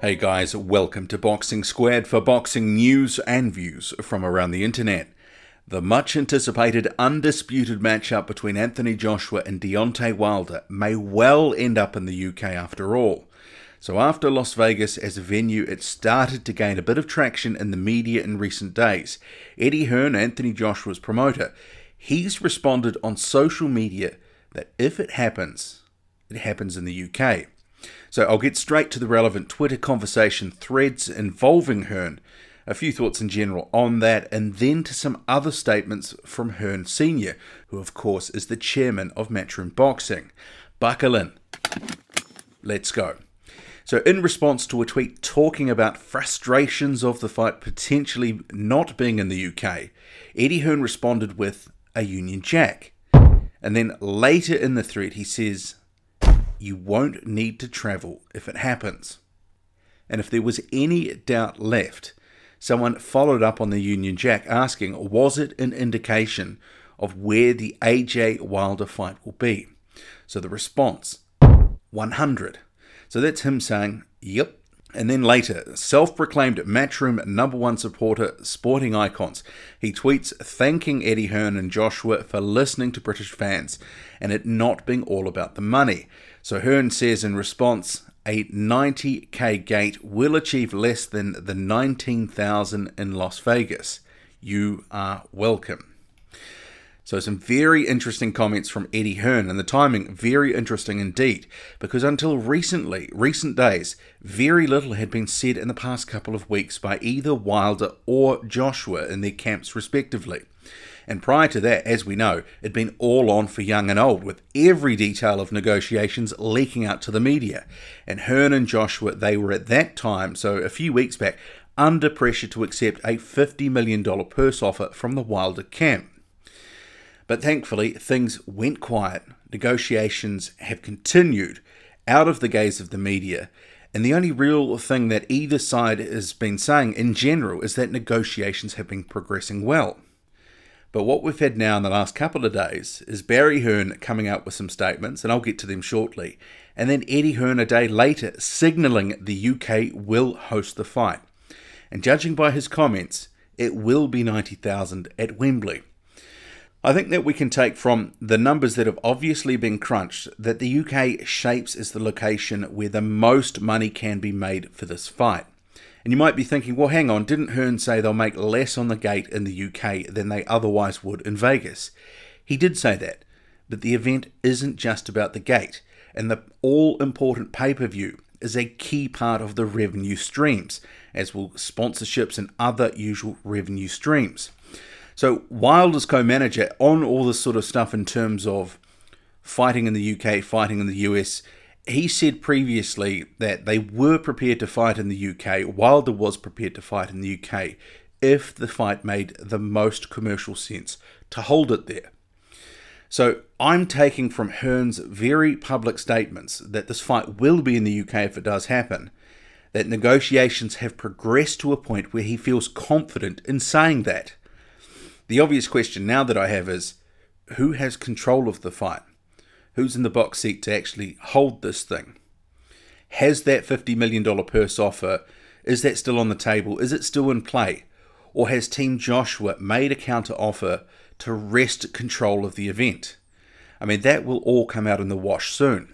Hey guys, welcome to Boxing Squared for boxing news and views from around the internet. The much anticipated undisputed matchup between Anthony Joshua and Deontay Wilder may well end up in the UK after all. So after Las Vegas as a venue, it started to gain a bit of traction in the media in recent days. Eddie Hearn, Anthony Joshua's promoter, he's responded on social media that if it happens in the UK. So I'll get straight to the relevant Twitter conversation threads involving Hearn, a few thoughts in general on that, and then to some other statements from Hearn Sr., who of course is the chairman of Matchroom Boxing. Buckle in. Let's go. So in response to a tweet talking about frustrations of the fight potentially not being in the UK, Eddie Hearn responded with a Union Jack. And then later in the thread he says, "You won't need to travel if it happens." And if there was any doubt left, someone followed up on the Union Jack asking, was it an indication of where the AJ Wilder fight will be? So the response, 100. So that's him saying, yep. And then later, self-proclaimed Matchroom #1 supporter, Sporting Icons, he tweets thanking Eddie Hearn and Joshua for listening to British fans and it not being all about the money. So Hearn says in response, a 90k gate will achieve less than the 19,000 in Las Vegas. You are welcome. So some very interesting comments from Eddie Hearn, and the timing very interesting indeed, because until recent days, very little had been said in the past couple of weeks by either Wilder or Joshua in their camps respectively. And prior to that, as we know, it'd been all on for young and old, with every detail of negotiations leaking out to the media. And Hearn and Joshua, they were at that time, so a few weeks back, under pressure to accept a $50 million purse offer from the Wilder camp. But thankfully, things went quiet. Negotiations have continued out of the gaze of the media. And the only real thing that either side has been saying in general is that negotiations have been progressing well. But what we've had now in the last couple of days is Barry Hearn coming out with some statements, and I'll get to them shortly, and then Eddie Hearn a day later signalling the UK will host the fight. And judging by his comments, it will be 90,000 at Wembley. I think that we can take from the numbers that have obviously been crunched that the UK shapes as the location where the most money can be made for this fight. And you might be thinking, well, hang on, didn't Hearn say they'll make less on the gate in the UK than they otherwise would in Vegas? He did say that, but the event isn't just about the gate, and the all-important pay-per-view is a key part of the revenue streams, as will sponsorships and other usual revenue streams. So Wilder's co-manager on all this sort of stuff in terms of fighting in the UK, fighting in the US, he said previously that they were prepared to fight in the UK, Wilder was prepared to fight in the UK, if the fight made the most commercial sense to hold it there. So I'm taking from Hearn's very public statements that this fight will be in the UK if it does happen, that negotiations have progressed to a point where he feels confident in saying that. The obvious question now that I have is, who has control of the fight? Who's in the box seat to actually hold this thing? Has that $50 million purse offer, is that still on the table? Is it still in play? Or has Team Joshua made a counter offer to wrest control of the event? I mean, that will all come out in the wash soon.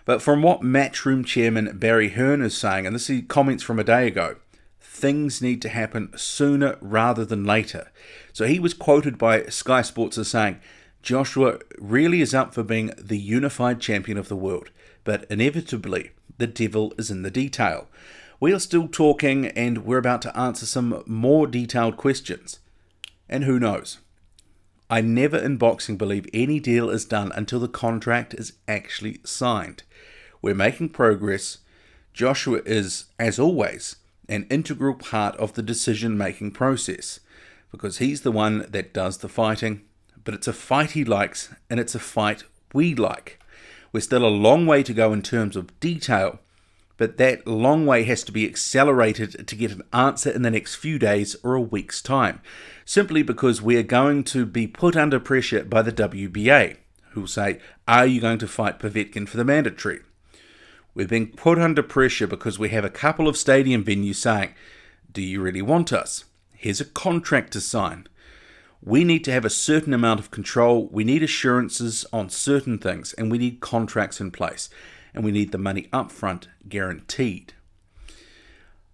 But from what Matchroom chairman Barry Hearn is saying, and this is comments from a day ago, things need to happen sooner rather than later. So he was quoted by Sky Sports as saying, Joshua really is up for being the unified champion of the world, but inevitably the devil is in the detail. We are still talking and we're about to answer some more detailed questions. And who knows? I never in boxing believe any deal is done until the contract is actually signed. We're making progress. Joshua is, as always, an integral part of the decision-making process, because he's the one that does the fighting, but it's a fight he likes, and it's a fight we like. We're still a long way to go in terms of detail, but that long way has to be accelerated to get an answer in the next few days or a week's time, simply because we are going to be put under pressure by the WBA, who will say, are you going to fight Povetkin for the mandatory? We're being put under pressure because we have a couple of stadium venues saying, do you really want us? Here's a contract to sign. We need to have a certain amount of control, we need assurances on certain things, and we need contracts in place, and we need the money up front guaranteed.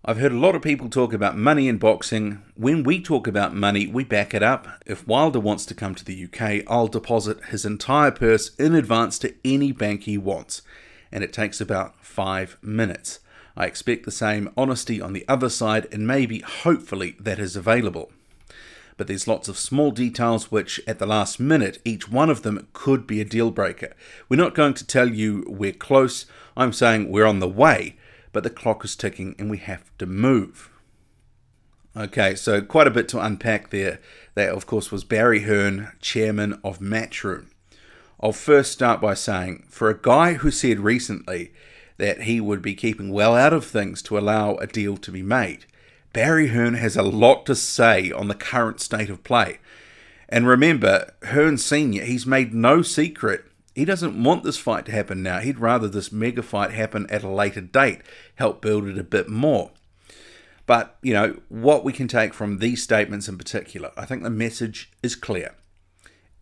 I've heard a lot of people talk about money in boxing. When we talk about money, we back it up. If Wilder wants to come to the UK, I'll deposit his entire purse in advance to any bank he wants, and it takes about 5 minutes. I expect the same honesty on the other side, and maybe, hopefully, that is available. But there's lots of small details which, at the last minute, each one of them could be a deal breaker. We're not going to tell you we're close. I'm saying we're on the way, but the clock is ticking and we have to move. Okay, so quite a bit to unpack there. That, of course, was Barry Hearn, chairman of Matchroom. I'll first start by saying, for a guy who said recently that he would be keeping well out of things to allow a deal to be made, Barry Hearn has a lot to say on the current state of play. And remember, Hearn Sr., he's made no secret. He doesn't want this fight to happen now. He'd rather this mega fight happen at a later date, help build it a bit more. But, you know, what we can take from these statements in particular, I think the message is clear.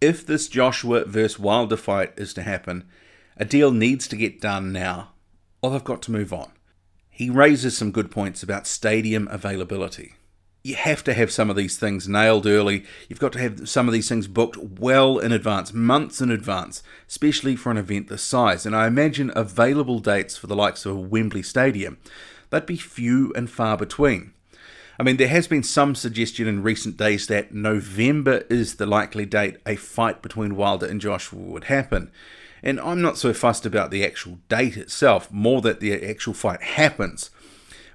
If this Joshua versus Wilder fight is to happen, a deal needs to get done now, or they've got to move on. He raises some good points about stadium availability. You have to have some of these things nailed early. You've got to have some of these things booked well in advance, months in advance, especially for an event this size. And I imagine available dates for the likes of a Wembley Stadium, they'd be few and far between. I mean, there has been some suggestion in recent days that November is the likely date a fight between Wilder and Joshua would happen. And I'm not so fussed about the actual date itself, more that the actual fight happens.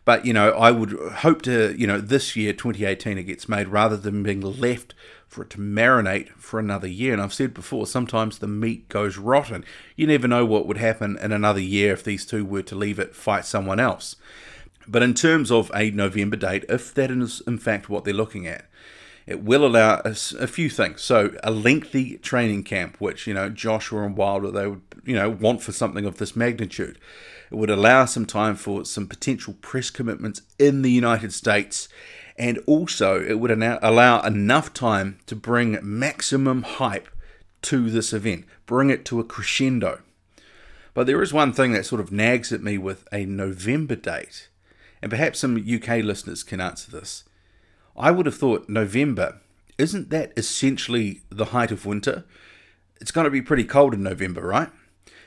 But, you know, I would hope to, you know, this year, 2018, it gets made rather than being left for it to marinate for another year. And I've said before, sometimes the meat goes rotten. You never know what would happen in another year if these two were to leave it, fight someone else. But in terms of a November date, if that is in fact what they're looking at, it will allow us a few things. So a lengthy training camp, which, you know, Joshua and Wilder, they would, you know, want for something of this magnitude. It would allow some time for some potential press commitments in the United States. And also it would allow enough time to bring maximum hype to this event. Bring it to a crescendo. But there is one thing that sort of nags at me with a November date. And perhaps some UK listeners can answer this. I would have thought November, isn't that essentially the height of winter? It's going to be pretty cold in November, right?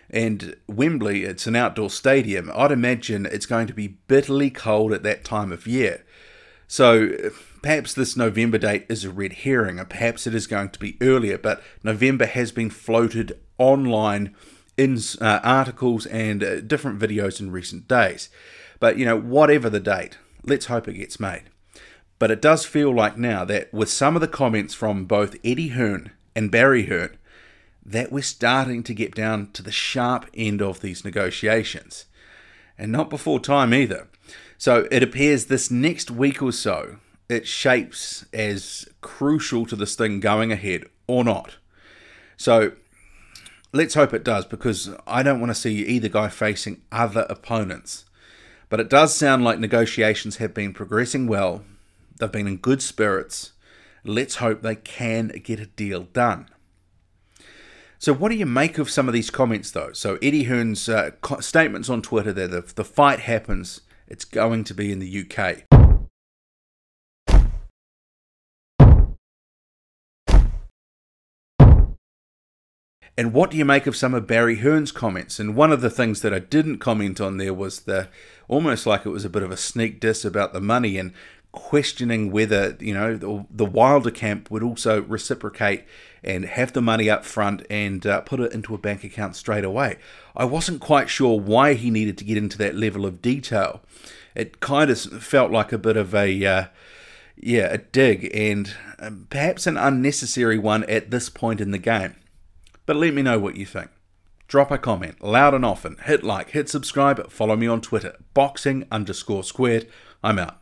And Wembley, it's an outdoor stadium. I'd imagine it's going to be bitterly cold at that time of year. So perhaps this November date is a red herring, or perhaps it is going to be earlier, but November has been floated online in articles and different videos in recent days. But, you know, whatever the date, let's hope it gets made. But it does feel like now that with some of the comments from both Eddie Hearn and Barry Hearn, that we're starting to get down to the sharp end of these negotiations. And not before time either. So it appears this next week or so, it shapes as crucial to this thing going ahead or not. So let's hope it does, because I don't want to see either guy facing other opponents. But it does sound like negotiations have been progressing well. They've been in good spirits. Let's hope they can get a deal done. So what do you make of some of these comments, though? So Eddie Hearn's statements on Twitter that if the fight happens, it's going to be in the UK. And what do you make of some of Barry Hearn's comments? And one of the things that I didn't comment on there was almost like it was a bit of a sneak diss about the money and questioning whether, you know, the Wilder camp would also reciprocate and have the money up front and put it into a bank account straight away. I wasn't quite sure why he needed to get into that level of detail. It kind of felt like a bit of a dig, and perhaps an unnecessary one at this point in the game. But let me know what you think. Drop a comment, loud and often, hit like, hit subscribe, follow me on Twitter, boxing_squared. I'm out.